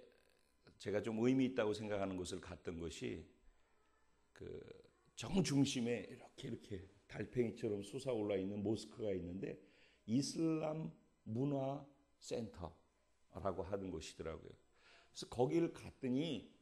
제가 좀 의미 있다고 생각하는 곳을 갔던 것이 그 정중심에 이렇게 달팽이처럼 솟아올라 있는 모스크가 있는데 이슬람 문화 센터라고 하는 곳이더라고요. 그래서 거기를 갔더니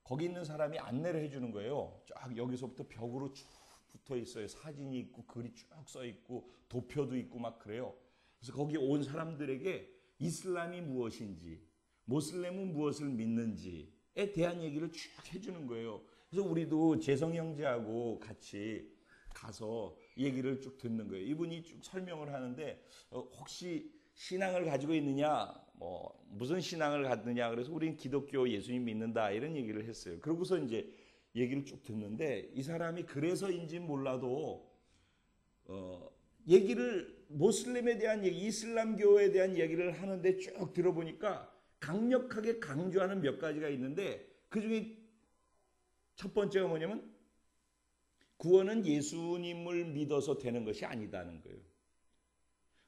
거기 있는 사람이 안내를 해주는 거예요. 쫙 여기서부터 벽으로 쭉 붙어 있어요. 사진이 있고 글이 쭉 써 있고 도표도 있고 막 그래요. 그래서 거기 온 사람들에게 이슬람이 무엇인지 모슬렘은 무엇을 믿는지에 대한 얘기를 쭉 해주는 거예요. 그래서 우리도 재성 형제하고 같이 가서 얘기를 쭉 듣는 거예요. 이분이 쭉 설명을 하는데 혹시 신앙을 가지고 있느냐, 뭐 무슨 신앙을 갖느냐, 그래서 우리는 기독교 예수님 믿는다 이런 얘기를 했어요. 그러고서 이제 얘기를 쭉 듣는데 이 사람이 그래서인지 몰라도 얘기를 모슬렘에 대한 얘기, 이슬람교에 대한 얘기를 하는데 쭉 들어보니까 강력하게 강조하는 몇 가지가 있는데 그 중에 첫 번째가 뭐냐면 구원은 예수님을 믿어서 되는 것이 아니다는 거예요.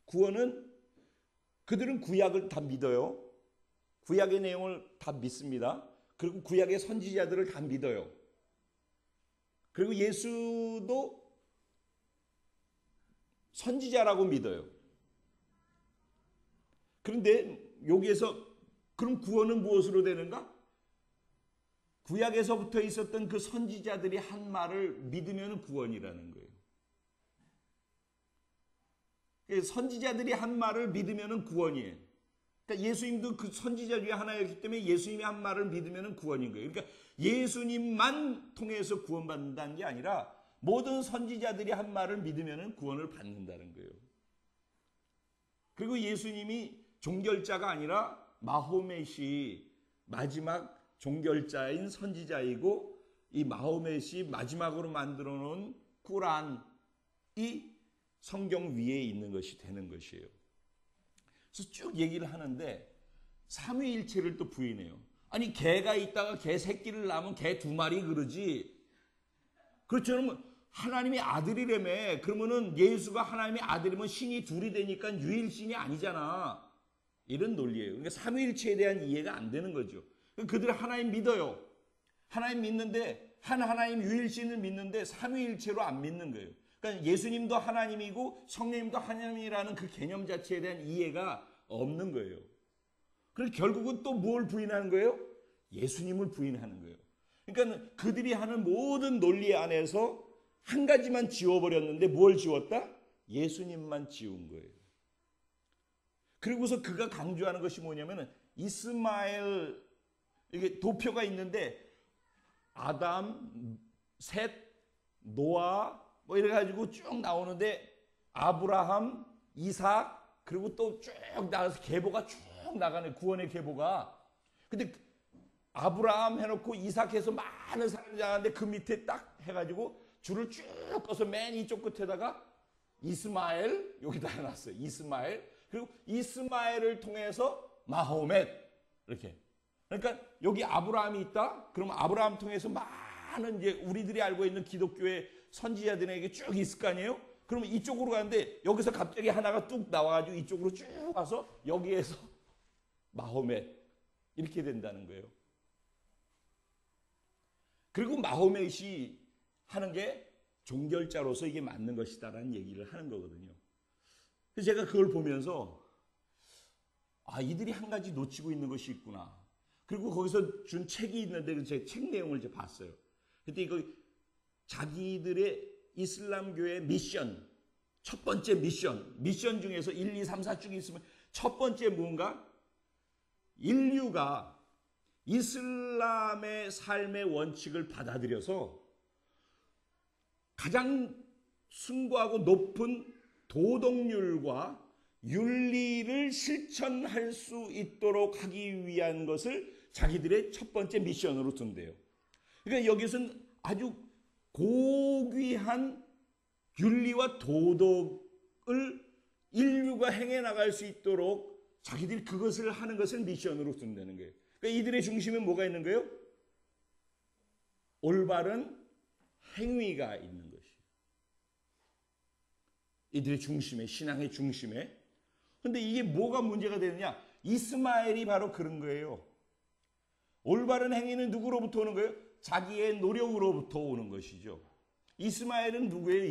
구원은 그들은 구약을 다 믿어요. 구약의 내용을 다 믿습니다. 그리고 구약의 선지자들을 다 믿어요. 그리고 예수도 선지자라고 믿어요. 그런데 여기에서 그럼 구원은 무엇으로 되는가? 구약에서부터 있었던 그 선지자들이 한 말을 믿으면 구원이라는 거예요. 선지자들이 한 말을 믿으면 구원이에요. 그러니까 예수님도 그 선지자 중에 하나였기 때문에 예수님이 한 말을 믿으면 구원인 거예요. 그러니까 예수님만 통해서 구원받는다는 게 아니라 모든 선지자들이 한 말을 믿으면 구원을 받는다는 거예요. 그리고 예수님이 종결자가 아니라 마호멧이 마지막 종결자인 선지자이고 이 마호멧이 마지막으로 만들어 놓은 꾸란이 성경 위에 있는 것이 되는 것이에요. 그래서 쭉 얘기를 하는데 삼위일체를 또 부인해요. 아니 개가 있다가 개 새끼를 낳으면 개 2마리 그러지. 그렇죠. 하나님이 아들이라며. 그러면은 예수가 하나님의 아들이면 신이 둘이 되니까 유일신이 아니잖아. 이런 논리예요. 그러니까 삼위일체에 대한 이해가 안 되는 거죠. 그들은 하나님 믿어요. 하나님 믿는데 하나님 유일신을 믿는데 삼위일체로 안 믿는 거예요. 그러니까 예수님도 하나님이고 성령님도 하나님이라는 그 개념 자체에 대한 이해가 없는 거예요. 그래서 결국은 또 뭘 부인하는 거예요? 예수님을 부인하는 거예요. 그러니까 그들이 하는 모든 논리 안에서 한 가지만 지워버렸는데 뭘 지웠다? 예수님만 지운 거예요. 그리고서 그가 강조하는 것이 뭐냐면은 이스마엘 이게 도표가 있는데 아담, 셋, 노아 뭐 이래가지고 쭉 나오는데 아브라함, 이삭 그리고 또 쭉 나가서 계보가 쭉 나가는 구원의 계보가. 근데 아브라함 해놓고 이삭 해서 많은 사람이 나가는데 그 밑에 딱 해가지고 줄을 쭉 꺼서 맨 이쪽 끝에다가 이스마엘 여기다 해놨어요. 이스마엘. 그리고 이스마엘을 통해서 마호멧 이렇게. 그러니까 여기 아브라함이 있다. 그럼 아브라함 통해서 많은 이제 우리들이 알고 있는 기독교의 선지자들에게 쭉 있을 거 아니에요? 그러면 이쪽으로 가는데 여기서 갑자기 하나가 뚝 나와가지고 이쪽으로 쭉 와서 여기에서 마호멧 이렇게 된다는 거예요. 그리고 마호멧이 하는 게 종결자로서 이게 맞는 것이다라는 얘기를 하는 거거든요. 그래서 제가 그걸 보면서 이들이 한 가지 놓치고 있는 것이 있구나. 그리고 거기서 준 책이 있는데 제 책 내용을 이제 봤어요. 근데 이거 자기들의 이슬람교의 미션, 첫 번째 미션 중에서 1, 2, 3, 4 쭉 있으면 첫 번째 뭔가 인류가 이슬람의 삶의 원칙을 받아들여서 가장 숭고하고 높은 도덕률과 윤리를 실천할 수 있도록 하기 위한 것을 자기들의 첫 번째 미션으로 둔대요. 그러니까 여기서는 아주 고귀한 윤리와 도덕을 인류가 행해 나갈 수 있도록 자기들이 그것을 하는 것을 미션으로 둔다는 거예요. 그러니까 이들의 중심에 뭐가 있는 거예요? 올바른 행위가 있는 것이에요. 이들의 중심에, 신앙의 중심에. 근데 이게 뭐가 문제가 되느냐? 이스마엘이 바로 그런 거예요. 올바른 행위는 누구로부터 오는 거예요? 자기의 노력으로부터 오는 것이죠. 이스마엘은 누구예요?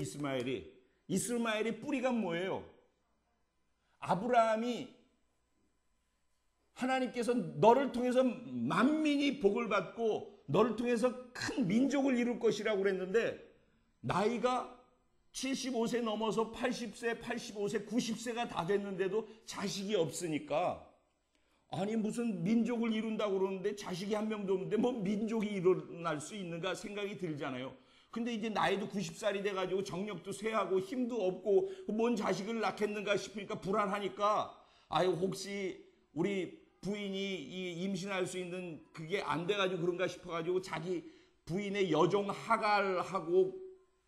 이스마엘의 뿌리가 뭐예요? 아브라함이 하나님께서 너를 통해서 만민이 복을 받고 너를 통해서 큰 민족을 이룰 것이라고 그랬는데 나이가 75세 넘어서 80세, 85세, 90세가 다 됐는데도 자식이 없으니까 아니 무슨 민족을 이룬다고 그러는데 자식이 한 명도 없는데 뭐 민족이 일어날 수 있는가 생각이 들잖아요. 근데 이제 나이도 90살이 돼가지고 정력도 쇠하고 힘도 없고 뭔 자식을 낳겠는가 싶으니까 불안하니까 아유 혹시 우리 부인이 임신할 수 있는 그게 안 돼가지고 그런가 싶어가지고 자기 부인의 여종 하갈하고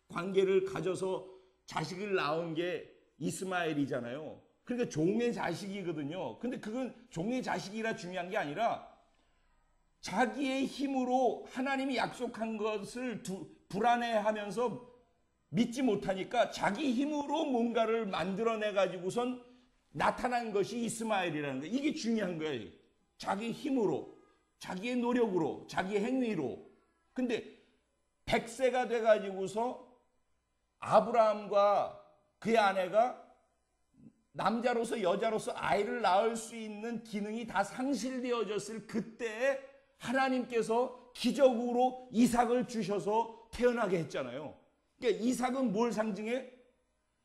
관계를 가져서 자식을 낳은 게 이스마엘이잖아요. 그러니까 종의 자식이거든요. 근데 그건 종의 자식이라 중요한 게 아니라 자기의 힘으로 하나님이 약속한 것을 불안해하면서 믿지 못하니까 자기 힘으로 뭔가를 만들어내 가지고선 나타난 것이 이스마엘이라는 거예요. 이게 중요한 거예요. 자기 힘으로, 자기의 노력으로, 자기의 행위로. 근데 100세가 돼 가지고서 아브라함과 그의 아내가 남자로서 여자로서 아이를 낳을 수 있는 기능이 다 상실되어졌을 그때에 하나님께서 기적으로 이삭을 주셔서 태어나게 했잖아요. 그러니까 이삭은 뭘 상징해?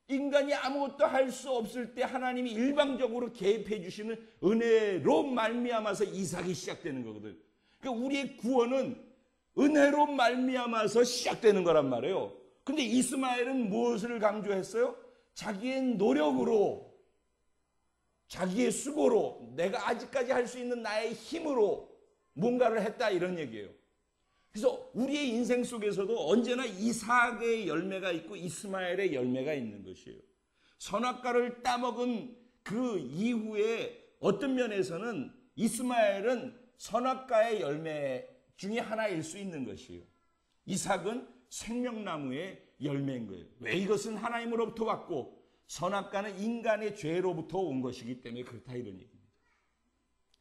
인간이 아무것도 할 수 없을 때 하나님이 일방적으로 개입해 주시는 은혜로 말미암아서 이삭이 시작되는 거거든. 그러니까 우리의 구원은 은혜로 말미암아서 시작되는 거란 말이에요. 근데 이스마엘은 무엇을 강조했어요? 자기의 노력으로, 자기의 수고로, 내가 아직까지 할 수 있는 나의 힘으로 뭔가를 했다 이런 얘기예요. 그래서 우리의 인생 속에서도 언제나 이삭의 열매가 있고 이스마엘의 열매가 있는 것이에요. 선악과를 따먹은 그 이후에 어떤 면에서는 이스마엘은 선악과의 열매 중에 하나일 수 있는 것이에요. 이삭은 생명나무의 열매인 거예요. 왜? 이것은 하나님으로부터 왔고 선악과는 인간의 죄로부터 온 것이기 때문에 그렇다 이런 얘기입니다.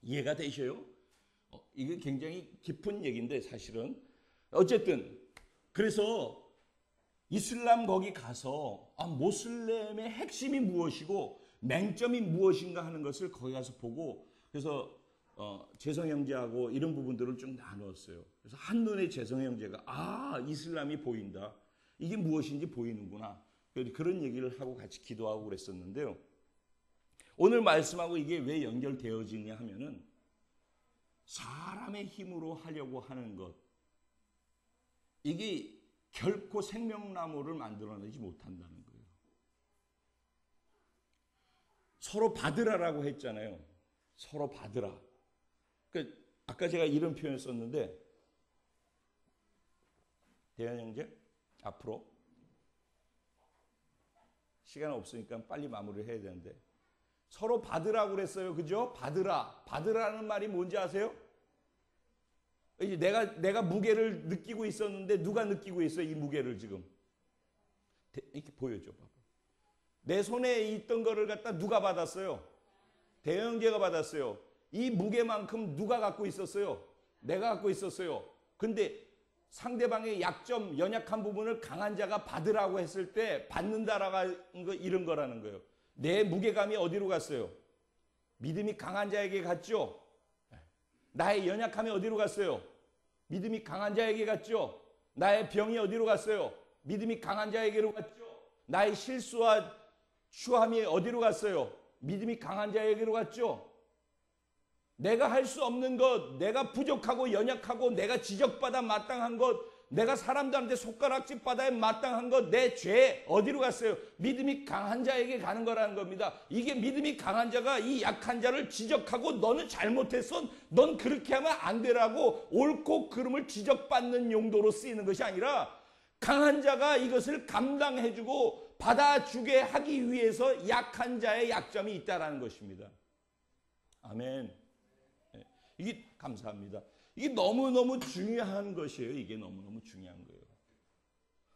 이해가 되셔요? 이게 굉장히 깊은 얘기인데 사실은 어쨌든 그래서 이슬람 거기 가서 모슬렘의 핵심이 무엇이고 맹점이 무엇인가 하는 것을 거기 가서 보고 그래서 재성 형제하고 이런 부분들을 좀 나눴어요. 그래서 한눈에 재성 형제가 이슬람이 보인다. 이게 무엇인지 보이는구나. 그런 얘기를 하고 같이 기도하고 그랬었는데요. 오늘 말씀하고 이게 왜 연결되어지냐 하면은 사람의 힘으로 하려고 하는 것 이게 결코 생명나무를 만들어내지 못한다는 거예요. 서로 받으라라고 했잖아요. 서로 받으라. 그러니까 아까 제가 이런 표현을 썼는데 대현 형제 앞으로 시간 없으니까 빨리 마무리를 해야 되는데 서로 받으라고 그랬어요. 그죠? 받으라. 받으라는 말이 뭔지 아세요? 이제 내가 무게를 느끼고 있었는데 누가 느끼고 있어요? 이 무게를 지금. 이렇게 보여줘. 봐봐. 내 손에 있던 거를 갖다 누가 받았어요? 대형제가 받았어요. 이 무게만큼 누가 갖고 있었어요? 내가 갖고 있었어요. 근데 상대방의 약점, 연약한 부분을 강한 자가 받으라고 했을 때 받는다라는 거 이런 거라는 거예요. 내 무게감이 어디로 갔어요? 믿음이 강한 자에게 갔죠? 나의 연약함이 어디로 갔어요? 믿음이 강한 자에게 갔죠? 나의 병이 어디로 갔어요? 믿음이 강한 자에게로 갔죠? 나의 실수와 추함이 어디로 갔어요? 믿음이 강한 자에게로 갔죠? 내가 할 수 없는 것, 내가 부족하고 연약하고 내가 지적받아 마땅한 것, 내가 사람들한테 손가락질 받아야 마땅한 것, 내 죄 어디로 갔어요? 믿음이 강한 자에게 가는 거라는 겁니다. 이게 믿음이 강한 자가 이 약한 자를 지적하고 너는 잘못했어, 넌 그렇게 하면 안 되라고 옳고 그름을 지적받는 용도로 쓰이는 것이 아니라 강한 자가 이것을 감당해주고 받아주게 하기 위해서 약한 자의 약점이 있다라는 것입니다. 아멘. 이게 감사합니다. 이게 너무너무 중요한 것이에요. 이게 너무너무 중요한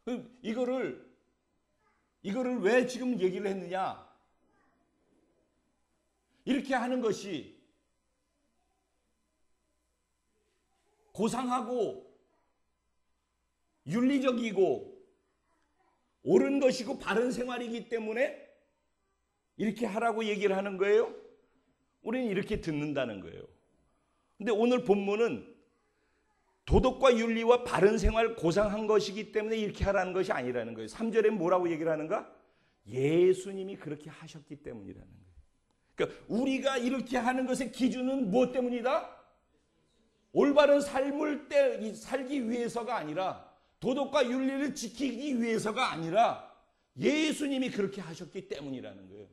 거예요. 이거를 왜 지금 얘기를 했느냐? 이렇게 하는 것이 고상하고 윤리적이고 옳은 것이고 바른 생활이기 때문에 이렇게 하라고 얘기를 하는 거예요. 우리는 이렇게 듣는다는 거예요. 근데 오늘 본문은 도덕과 윤리와 바른 생활 고상한 것이기 때문에 이렇게 하라는 것이 아니라는 거예요. 3절에 뭐라고 얘기를 하는가? 예수님이 그렇게 하셨기 때문이라는 거예요. 그러니까 우리가 이렇게 하는 것의 기준은 무엇 때문이다? 올바른 삶을 살기 위해서가 아니라, 도덕과 윤리를 지키기 위해서가 아니라 예수님이 그렇게 하셨기 때문이라는 거예요.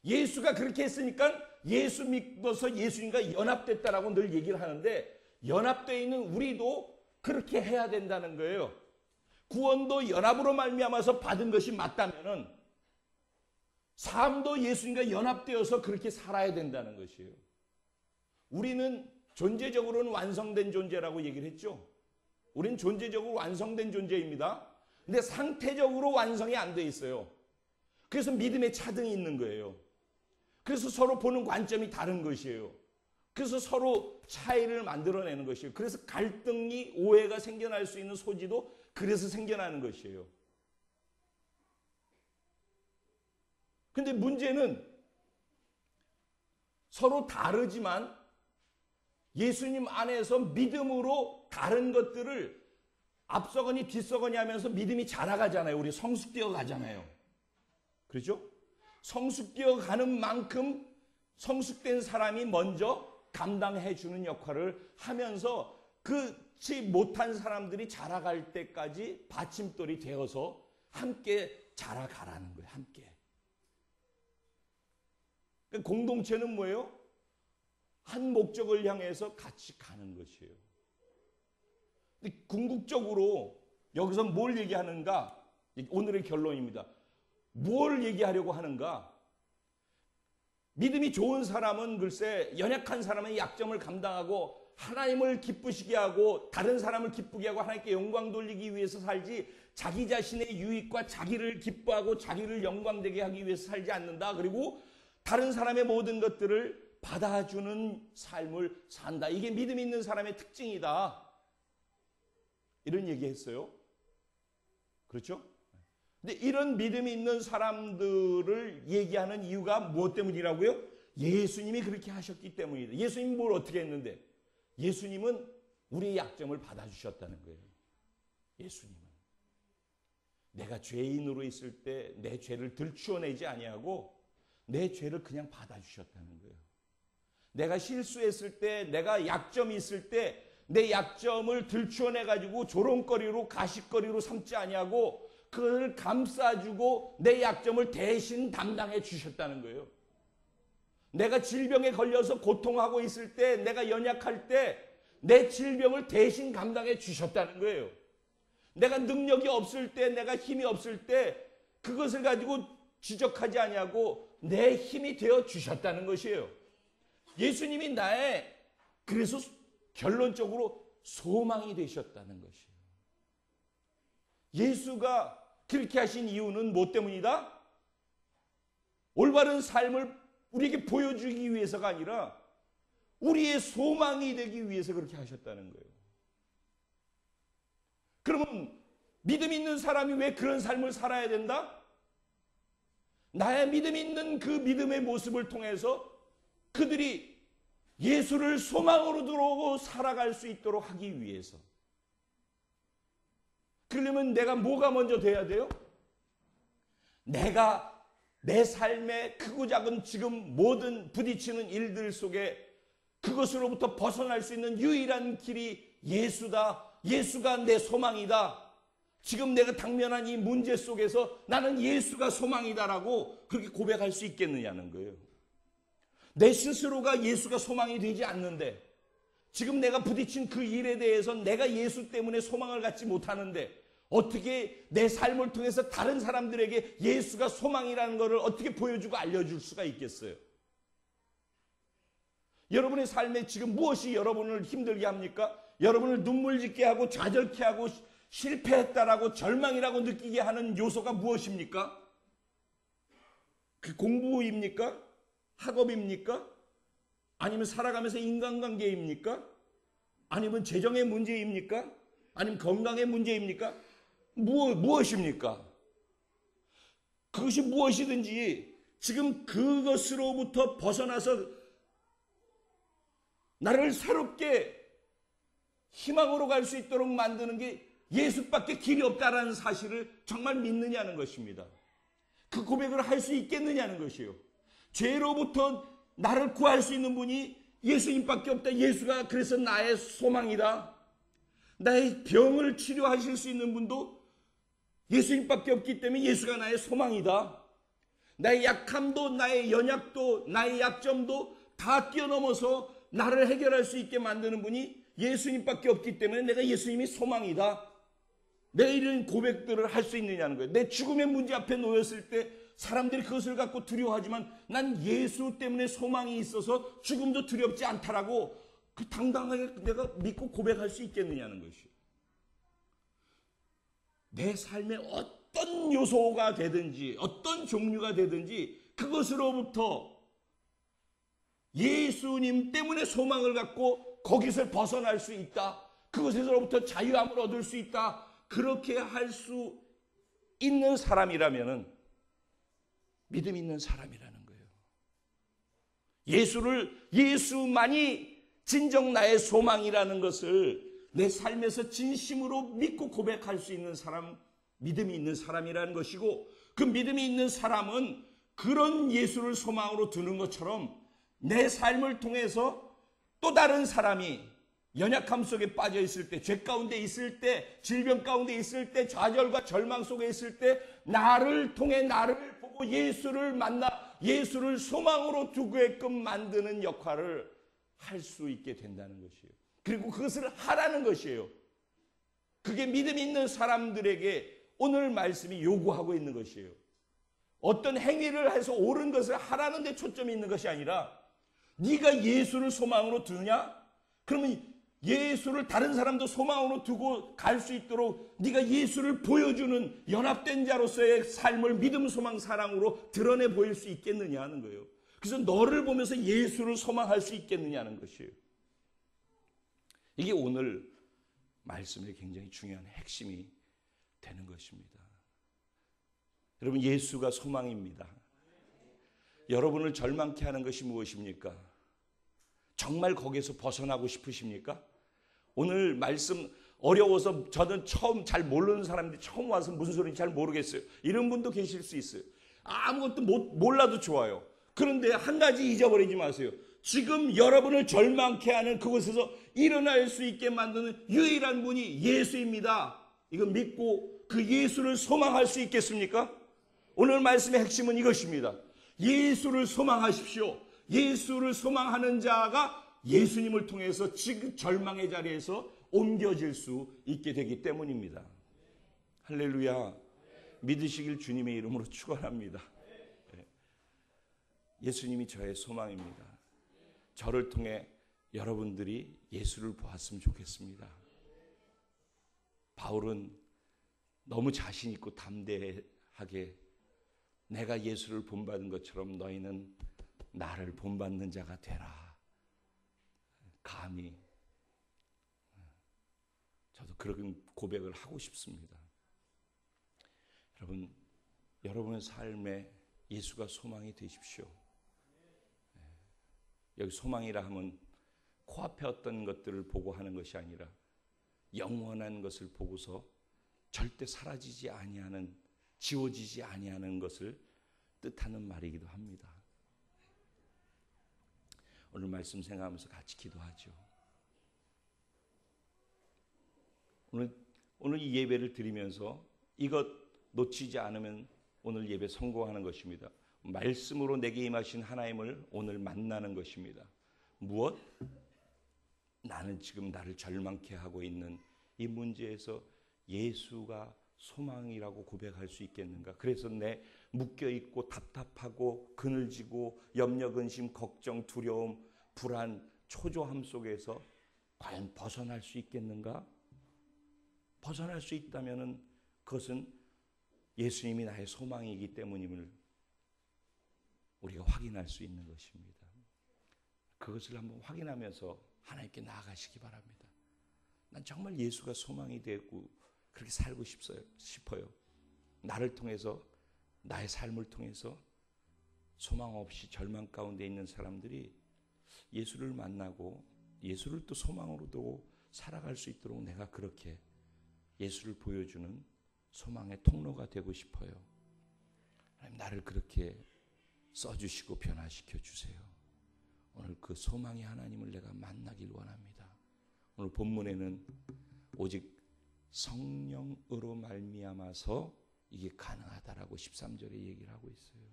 예수가 그렇게 했으니까 예수 믿어서 예수님과 연합됐다라고 늘 얘기를 하는데, 연합되어 있는 우리도 그렇게 해야 된다는 거예요. 구원도 연합으로 말미암아서 받은 것이 맞다면은 삶도 예수님과 연합되어서 그렇게 살아야 된다는 것이에요. 우리는 존재적으로는 완성된 존재라고 얘기를 했죠. 우리는 존재적으로 완성된 존재입니다. 근데 상태적으로 완성이 안 돼 있어요. 그래서 믿음의 차등이 있는 거예요. 그래서 서로 보는 관점이 다른 것이에요. 그래서 서로 차이를 만들어내는 것이에요. 그래서 갈등이, 오해가 생겨날 수 있는 소지도 그래서 생겨나는 것이에요. 근데 문제는 서로 다르지만 예수님 안에서 믿음으로 다른 것들을 앞서거니 뒤서거니 하면서 믿음이 자라가잖아요. 우리 성숙되어 가잖아요. 그렇죠? 성숙되어 가는 만큼 성숙된 사람이 먼저 감당해 주는 역할을 하면서 그렇지 못한 사람들이 자라갈 때까지 받침돌이 되어서 함께 자라가라는 거예요. 함께. 그러니까 공동체는 뭐예요? 한 목적을 향해서 같이 가는 것이에요. 근데 궁극적으로 여기서 뭘 얘기하는가? 오늘의 결론입니다. 뭘 얘기하려고 하는가? 믿음이 좋은 사람은 글쎄 연약한 사람의 약점을 감당하고 하나님을 기쁘시게 하고 다른 사람을 기쁘게 하고 하나님께 영광 돌리기 위해서 살지, 자기 자신의 유익과 자기를 기뻐하고 자기를 영광되게 하기 위해서 살지 않는다. 그리고 다른 사람의 모든 것들을 받아주는 삶을 산다. 이게 믿음 있는 사람의 특징이다. 이런 얘기했어요. 그렇죠? 근데 이런 믿음이 있는 사람들을 얘기하는 이유가 무엇 때문이라고요? 예수님이 그렇게 하셨기 때문이다. 예수님이 뭘 어떻게 했는데? 예수님은 우리의 약점을 받아주셨다는 거예요. 예수님은. 내가 죄인으로 있을 때 내 죄를 들추어내지 아니하고 내 죄를 그냥 받아주셨다는 거예요. 내가 실수했을 때, 내가 약점이 있을 때 내 약점을 들추어내가지고 조롱거리로 가십거리로 삼지 아니하고 그걸 감싸주고 내 약점을 대신 담당해 주셨다는 거예요. 내가 질병에 걸려서 고통하고 있을 때, 내가 연약할 때 내 질병을 대신 감당해 주셨다는 거예요. 내가 능력이 없을 때, 내가 힘이 없을 때 그것을 가지고 지적하지 아니하고 내 힘이 되어 주셨다는 것이에요. 예수님이 나의, 그래서 결론적으로 소망이 되셨다는 것이에요. 예수가 그렇게 하신 이유는 무엇 때문이다? 올바른 삶을 우리에게 보여주기 위해서가 아니라 우리의 소망이 되기 위해서 그렇게 하셨다는 거예요. 그러면 믿음 있는 사람이 왜 그런 삶을 살아야 된다? 나의 믿음 있는 그 믿음의 모습을 통해서 그들이 예수를 소망으로 들어오고 살아갈 수 있도록 하기 위해서. 그러려면 내가 뭐가 먼저 돼야 돼요? 내가 내 삶의 크고 작은 지금 모든 부딪히는 일들 속에 그것으로부터 벗어날 수 있는 유일한 길이 예수다. 예수가 내 소망이다. 지금 내가 당면한 이 문제 속에서 나는 예수가 소망이다라고 그렇게 고백할 수 있겠느냐는 거예요. 내 스스로가 예수가 소망이 되지 않는데, 지금 내가 부딪힌 그 일에 대해서 내가 예수 때문에 소망을 갖지 못하는데, 어떻게 내 삶을 통해서 다른 사람들에게 예수가 소망이라는 것을 어떻게 보여주고 알려줄 수가 있겠어요? 여러분의 삶에 지금 무엇이 여러분을 힘들게 합니까? 여러분을 눈물 짓게 하고 좌절케 하고 실패했다라고 절망이라고 느끼게 하는 요소가 무엇입니까? 그 공부입니까? 학업입니까? 아니면 살아가면서 인간관계입니까? 아니면 재정의 문제입니까? 아니면 건강의 문제입니까? 무엇입니까? 그것이 무엇이든지 지금 그것으로부터 벗어나서 나를 새롭게 희망으로 갈 수 있도록 만드는 게 예수밖에 길이 없다라는 사실을 정말 믿느냐는 것입니다. 그 고백을 할 수 있겠느냐는 것이요. 죄로부터 나를 구할 수 있는 분이 예수님밖에 없다. 예수가 그래서 나의 소망이다. 나의 병을 치료하실 수 있는 분도 예수님밖에 없기 때문에 예수가 나의 소망이다. 나의 약함도 나의 연약도 나의 약점도 다 뛰어넘어서 나를 해결할 수 있게 만드는 분이 예수님밖에 없기 때문에 내가 예수님이 소망이다. 내가 이런 고백들을 할 수 있느냐는 거예요. 내 죽음의 문제 앞에 놓였을 때 사람들이 그것을 갖고 두려워하지만 난 예수 때문에 소망이 있어서 죽음도 두렵지 않다라고 그 당당하게 내가 믿고 고백할 수 있겠느냐는 것이에요. 내 삶에 어떤 요소가 되든지 어떤 종류가 되든지 그것으로부터 예수님 때문에 소망을 갖고 거기서 벗어날 수 있다. 그것에서부터 자유함을 얻을 수 있다. 그렇게 할 수 있는 사람이라면은 믿음 있는 사람이라는 거예요. 예수만이 진정 나의 소망이라는 것을 내 삶에서 진심으로 믿고 고백할 수 있는 사람, 믿음이 있는 사람이라는 것이고, 그 믿음이 있는 사람은 그런 예수를 소망으로 두는 것처럼 내 삶을 통해서 또 다른 사람이 연약함 속에 빠져 있을 때, 죄 가운데 있을 때, 질병 가운데 있을 때, 좌절과 절망 속에 있을 때 나를 통해 나를 보고 예수를 만나 예수를 소망으로 두게끔 만드는 역할을 할 수 있게 된다는 것이에요. 그리고 그것을 하라는 것이에요. 그게 믿음 있는 사람들에게 오늘 말씀이 요구하고 있는 것이에요. 어떤 행위를 해서 옳은 것을 하라는 데 초점이 있는 것이 아니라 네가 예수를 소망으로 두냐? 그러면 예수를 다른 사람도 소망으로 두고 갈 수 있도록 네가 예수를 보여주는 연합된 자로서의 삶을 믿음, 소망, 사랑으로 드러내 보일 수 있겠느냐 하는 거예요. 그래서 너를 보면서 예수를 소망할 수 있겠느냐는 것이에요. 이게 오늘 말씀의 굉장히 중요한 핵심이 되는 것입니다. 여러분, 예수가 소망입니다. 여러분을 절망케 하는 것이 무엇입니까? 정말 거기에서 벗어나고 싶으십니까? 오늘 말씀 어려워서 저는 처음 잘 모르는 사람들이 처음 와서 무슨 소리인지 잘 모르겠어요. 이런 분도 계실 수 있어요. 아무것도 몰라도 좋아요. 그런데 한 가지 잊어버리지 마세요. 지금 여러분을 절망케 하는 그곳에서 일어날 수 있게 만드는 유일한 분이 예수입니다. 이거 믿고 그 예수를 소망할 수 있겠습니까? 오늘 말씀의 핵심은 이것입니다. 예수를 소망하십시오. 예수를 소망하는 자가 예수님을 통해서 지금 절망의 자리에서 옮겨질 수 있게 되기 때문입니다. 할렐루야. 믿으시길 주님의 이름으로 축원합니다. 예수님이 저의 소망입니다. 저를 통해 여러분들이 예수를 보았으면 좋겠습니다. 바울은 너무 자신 있고 담대하게 내가 예수를 본받은 것처럼 너희는 나를 본받는 자가 되라. 감히 저도 그런 고백을 하고 싶습니다. 여러분, 여러분의 삶에 예수가 소망이 되십시오. 여기 소망이라 하면 코앞에 어떤 것들을 보고 하는 것이 아니라 영원한 것을 보고서 절대 사라지지 아니하는, 지워지지 아니하는 것을 뜻하는 말이기도 합니다. 오늘 말씀 생각하면서 같이 기도하죠. 오늘 이 예배를 드리면서 이것 놓치지 않으면 오늘 예배 성공하는 것입니다. 말씀으로 내게 임하신 하나님을 오늘 만나는 것입니다. 무엇? 나는 지금 나를 절망케 하고 있는 이 문제에서 예수가 소망이라고 고백할 수 있겠는가? 그래서 내 묶여있고 답답하고 그늘지고 염려, 근심, 걱정, 두려움, 불안, 초조함 속에서 과연 벗어날 수 있겠는가? 벗어날 수 있다면 그것은 예수님이 나의 소망이기 때문임을 우리가 확인할 수 있는 것입니다. 그것을 한번 확인하면서 하나님께 나아가시기 바랍니다. 난 정말 예수가 소망이 되고 그렇게 살고 싶어요. 나를 통해서, 나의 삶을 통해서 소망 없이 절망 가운데 있는 사람들이 예수를 만나고 예수를 또 소망으로 두고 살아갈 수 있도록 내가 그렇게 예수를 보여주는 소망의 통로가 되고 싶어요. 하나님, 나를 그렇게 써주시고 변화시켜 주세요. 오늘 그 소망의 하나님을 내가 만나길 원합니다. 오늘 본문에는 오직 성령으로 말미암아서 이게 가능하다라고 13절에 얘기를 하고 있어요.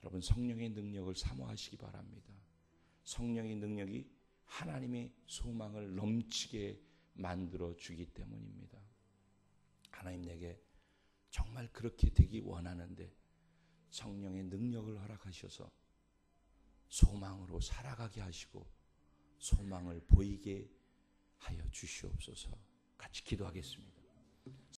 여러분, 성령의 능력을 사모하시기 바랍니다. 성령의 능력이 하나님의 소망을 넘치게 만들어 주기 때문입니다. 하나님, 내게 정말 그렇게 되기 원하는데 성령의 능력을 허락하셔서 소망으로 살아가게 하시고 소망을 보이게 하여 주시옵소서. 같이 기도하겠습니다.